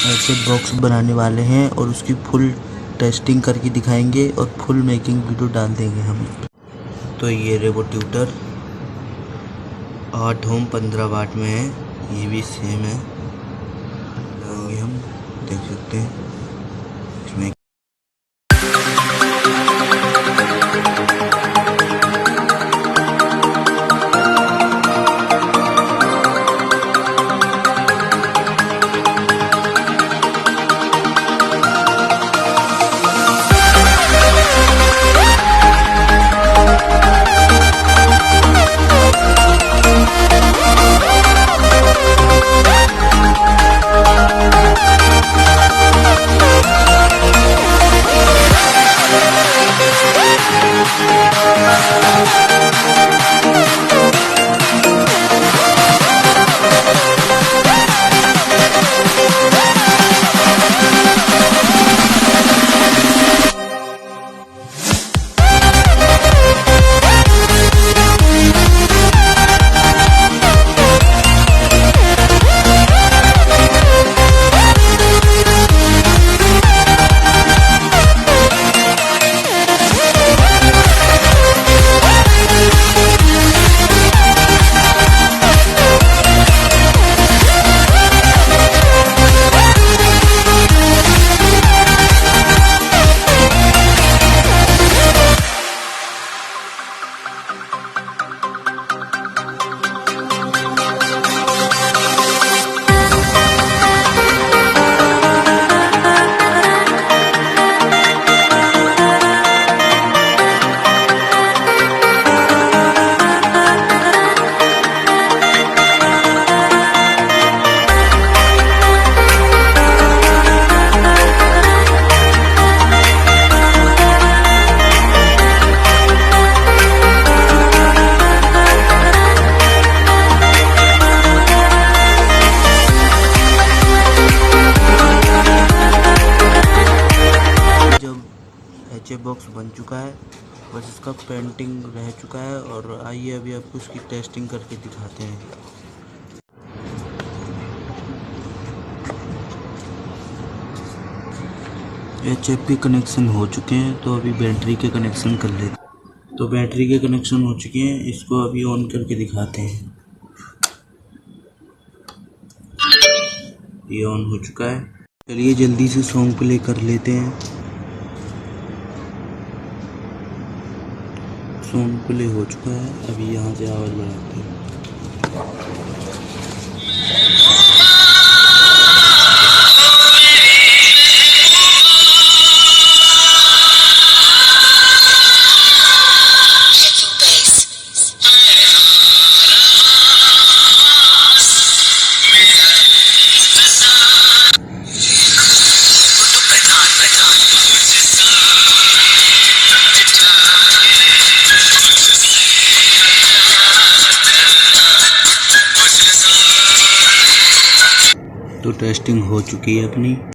ऐसे बॉक्स बनाने वाले हैं और उसकी फुल टेस्टिंग करके दिखाएंगे और फुल मेकिंग वीडियो डाल देंगे हम। तो ये रेवो ट्यूटर 8 ओम 15 वाट में है, ये भी सेम है। लगाएंगे हम, देख सकते हैं इसमें। बॉक्स बन चुका है, बस इसका पेंटिंग रह चुका है। और आइए अभी आपको इसकी टेस्टिंग करके दिखाते हैं। एचएफ के कनेक्शन हो चुके हैं, तो अभी बैटरी के कनेक्शन कर लेते हैं। तो बैटरी के कनेक्शन हो चुके हैं, इसको अभी ऑन करके दिखाते हैं। ये ऑन हो चुका है। चलिए जल्दी से सॉन्ग प्ले कर लेते हैं। सॉन्ग प्ले हो चुका है, अभी यहाँ से आवाज़ बढ़ाते हैं। तो टेस्टिंग हो चुकी है अपनी।